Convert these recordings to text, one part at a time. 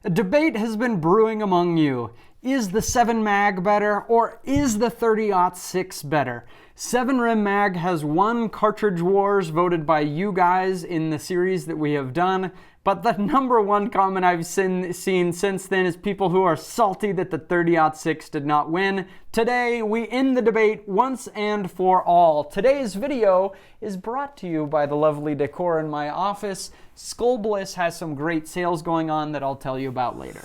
A debate has been brewing among you. Is the 7 mag better, or is the 30-06 better? 7 Rim Mag has won Cartridge Wars voted by you guys in the series that we have done, but the number one comment I've seen since then is people who are salty that the 30-06 did not win. Today, we end the debate once and for all. Today's video is brought to you by the lovely decor in my office. Skull Bliss has some great sales going on that I'll tell you about later.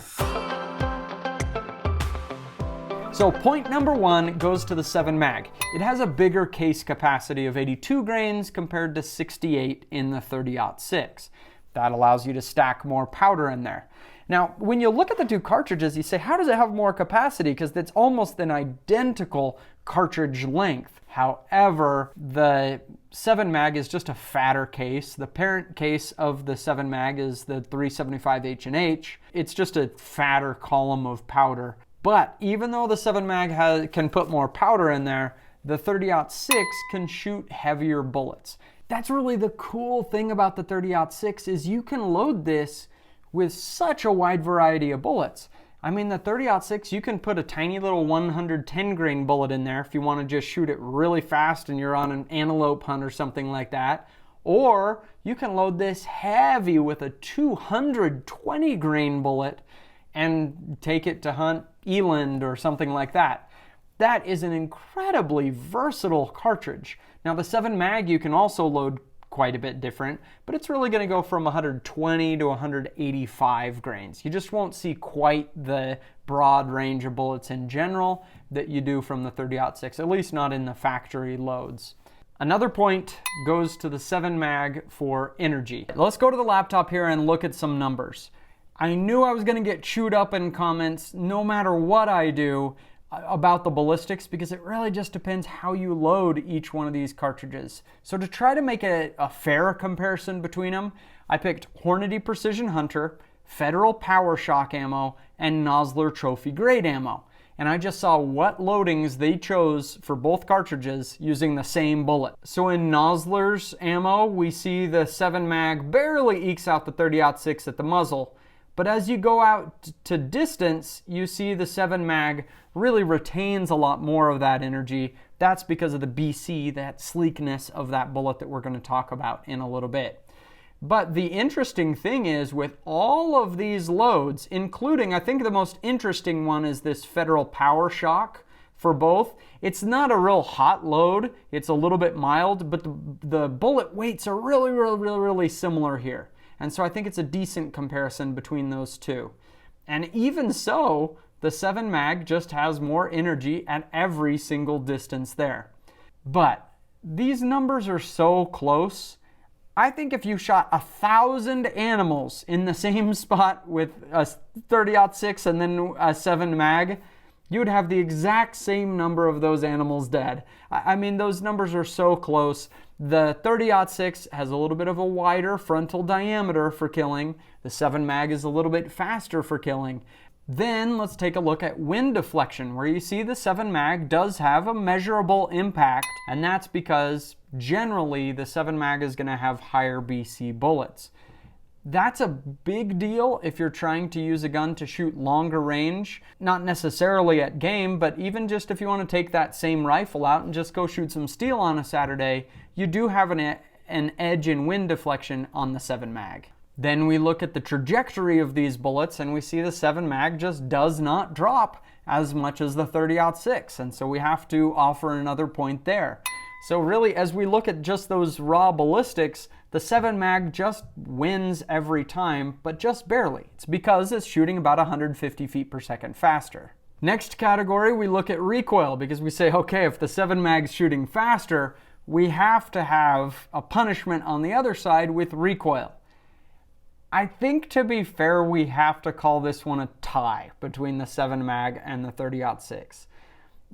So point number one goes to the 7 mag. It has a bigger case capacity of 82 grains compared to 68 in the 30-06. That allows you to stack more powder in there. Now, when you look at the two cartridges, you say, how does it have more capacity? Because it's almost an identical cartridge length. However, the 7 mag is just a fatter case. The parent case of the 7 mag is the 375 H&H. It's just a fatter column of powder. But even though the 7 mag can put more powder in there, the 30-06 can shoot heavier bullets. That's really the cool thing about the 30-06 is you can load this with such a wide variety of bullets. I mean, the 30-06, you can put a tiny little 110 grain bullet in there if you want to just shoot it really fast and you're on an antelope hunt or something like that. Or you can load this heavy with a 220 grain bullet and take it to hunt eland or something like that. That is an incredibly versatile cartridge. Now the 7 mag you can also load quite a bit different, but it's really going to go from 120 to 185 grains. You just won't see quite the broad range of bullets in general that you do from the 30-06, at least not in the factory loads. Another point goes to the 7 mag for energy. Let's go to the laptop here and look at some numbers. I knew I was going to get chewed up in comments no matter what I do about the ballistics because it really just depends how you load each one of these cartridges. So to try to make a fair comparison between them, I picked Hornady Precision Hunter, Federal Power Shock ammo, and Nosler Trophy Grade ammo. And I just saw what loadings they chose for both cartridges using the same bullet. So in Nosler's ammo, we see the 7 mag barely ekes out the 30-06 at the muzzle. But as you go out to distance, you see the 7 mag really retains a lot more of that energy. That's because of the BC, that sleekness of that bullet that we're going to talk about in a little bit. But the interesting thing is with all of these loads, including, I think the most interesting one is this Federal Power Shock for both. It's not a real hot load. It's a little bit mild, but the bullet weights are really similar here. And so I think it's a decent comparison between those two. And even so, the 7 mag just has more energy at every single distance there. But these numbers are so close. I think if you shot 1,000 animals in the same spot with a 30-06 and then a 7 mag, you would have the exact same number of those animals dead. I mean, those numbers are so close. The 30-06 has a little bit of a wider frontal diameter for killing. The 7 mag is a little bit faster for killing. Then let's take a look at wind deflection, where you see the 7 mag does have a measurable impact, and that's because generally the 7 mag is going to have higher BC bullets. That's a big deal if you're trying to use a gun to shoot longer range, not necessarily at game, but even just if you want to take that same rifle out and just go shoot some steel on a Saturday, you do have an edge in wind deflection on the 7 mag. Then we look at the trajectory of these bullets and we see the 7 mag just does not drop as much as the 30-06, and so we have to offer another point there. So really, as we look at just those raw ballistics, the 7 mag just wins every time, but just barely. It's because it's shooting about 150 feet per second faster. Next category, we look at recoil, because we say, okay, if the 7 mag's shooting faster, we have to have a punishment on the other side with recoil. I think, to be fair, we have to call this one a tie between the 7 mag and the 30-06.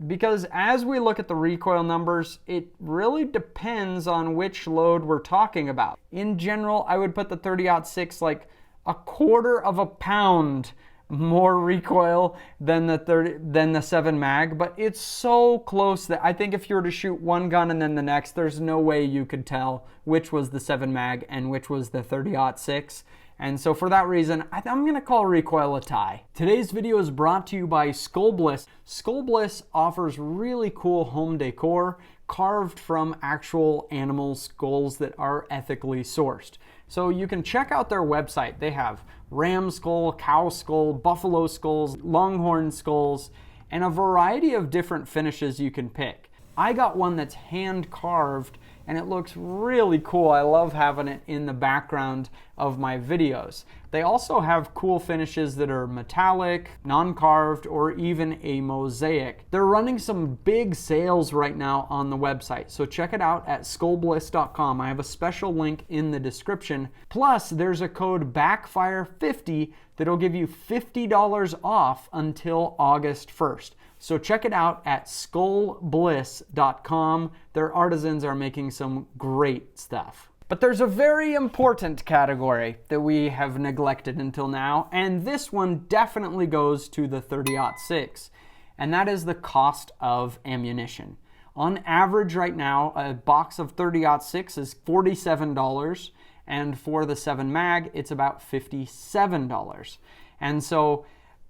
Because as we look at the recoil numbers, it really depends on which load we're talking about. In general, I would put the 30-06 like a quarter of a pound more recoil than the 7 mag, but it's so close that I think if you were to shoot one gun and then the next, there's no way you could tell which was the 7 mag and which was the 30-06. And so for that reason, I'm going to call recoil a tie. Today's video is brought to you by Skull Bliss. Skull Bliss offers really cool home decor carved from actual animal skulls that are ethically sourced. So you can check out their website. They have ram skull, cow skull, buffalo skulls, longhorn skulls, and a variety of different finishes you can pick. I got one that's hand carved and it looks really cool. I love having it in the background of my videos. They also have cool finishes that are metallic, non-carved, or even a mosaic. They're running some big sales right now on the website, so check it out at skullbliss.com. I have a special link in the description. Plus, there's a code Backfire50 that'll give you $50 off until August 1st. So check it out at skullbliss.com. Their artisans are making some great stuff. But there's a very important category that we have neglected until now, and this one definitely goes to the 30-06, and that is the cost of ammunition. On average right now, a box of 30-06 is $47, and for the 7 mag, it's about $57. And so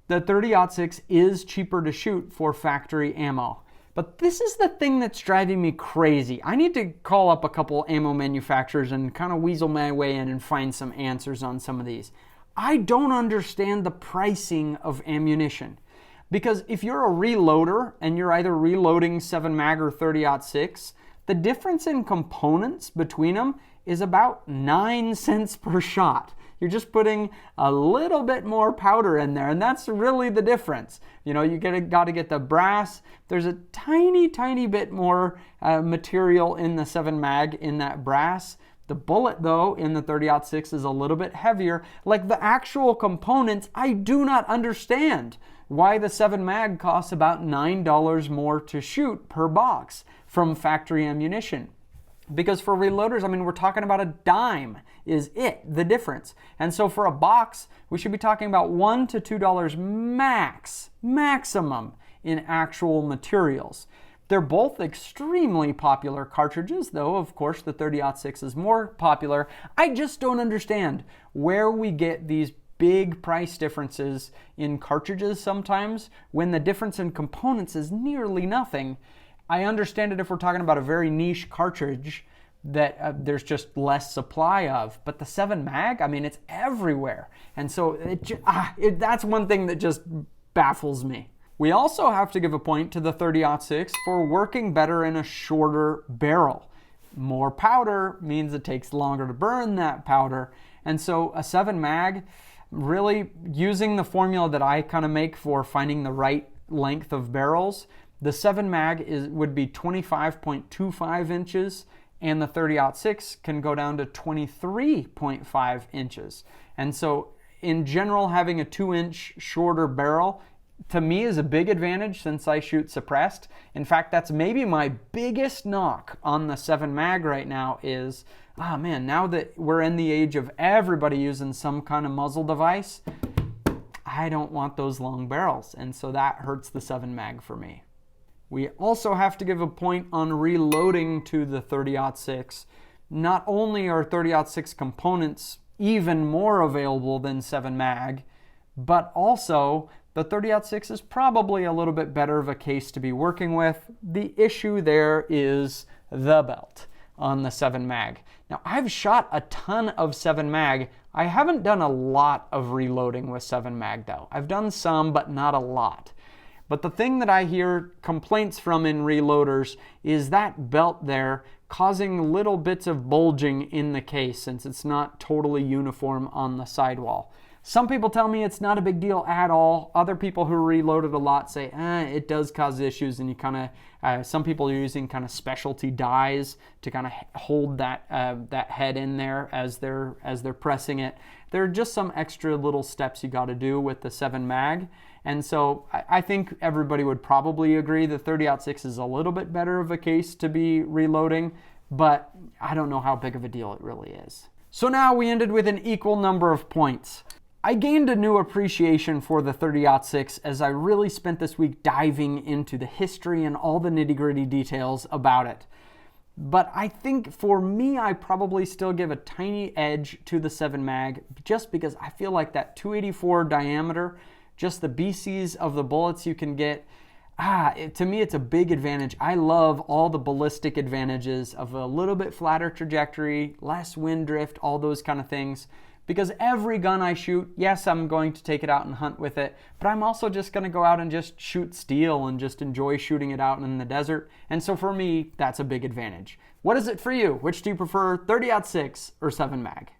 the 30-06 is cheaper to shoot for factory ammo. But this is the thing that's driving me crazy. I need to call up a couple ammo manufacturers and kind of weasel my way in and find some answers on some of these. I don't understand the pricing of ammunition. Because if you're a reloader and you're either reloading 7 mag or 30-06, the difference in components between them is about 9 cents per shot. You're just putting a little bit more powder in there, and that's really the difference. You know, you got to get the brass. There's a tiny bit more material in the 7 mag in that brass. The bullet, though, in the 30-06 is a little bit heavier. Like the actual components, I do not understand why the 7 mag costs about $9 more to shoot per box from factory ammunition. Because for reloaders, I mean, we're talking about a dime is the difference. And so for a box, we should be talking about $1 to $2 maximum in actual materials. They're both extremely popular cartridges, though, of course, the 30-06 is more popular. I just don't understand where we get these big price differences in cartridges sometimes when the difference in components is nearly nothing. I understand it if we're talking about a very niche cartridge that there's just less supply of, but the 7 mag, I mean, it's everywhere. And so that's one thing that just baffles me. We also have to give a point to the 30-06 for working better in a shorter barrel. More powder means it takes longer to burn that powder. And so a 7 mag, really using the formula that I kind of make for finding the right length of barrels, the 7 mag would be 25.25 inches, and the 30-06 can go down to 23.5 inches. And so in general, having a 2-inch shorter barrel, to me, is a big advantage since I shoot suppressed. In fact, that's maybe my biggest knock on the 7 mag right now is, now that we're in the age of everybody using some kind of muzzle device, I don't want those long barrels. And so that hurts the 7 mag for me. We also have to give a point on reloading to the 30-06. Not only are 30-06 components even more available than 7 mag, but also the 30-06 is probably a little bit better of a case to be working with. The issue there is the belt on the 7 mag. Now, I've shot a ton of 7 mag. I haven't done a lot of reloading with 7 mag though. I've done some, but not a lot. But the thing that I hear complaints from in reloaders is that belt there causing little bits of bulging in the case since it's not totally uniform on the sidewall. Some people tell me it's not a big deal at all. Other people who reloaded a lot say, it does cause issues, and you kind of, some people are using kind of specialty dies to kind of hold that head in there as they're pressing it. There are just some extra little steps you got to do with the 7 mag. And so I think everybody would probably agree the 30-06 is a little bit better of a case to be reloading, but I don't know how big of a deal it really is. So now we ended with an equal number of points. I gained a new appreciation for the 30-06 as I really spent this week diving into the history and all the nitty-gritty details about it. But I think for me, I probably still give a tiny edge to the 7 mag just because I feel like that 284 diameter, just the BCs of the bullets you can get, to me it's a big advantage. I love all the ballistic advantages of a little bit flatter trajectory, less wind drift, all those kind of things. Because every gun I shoot, yes, I'm going to take it out and hunt with it, but I'm also just going to go out and just shoot steel and just enjoy shooting it out in the desert. And so for me, that's a big advantage. What is it for you? Which do you prefer, 30-06 or 7 mag?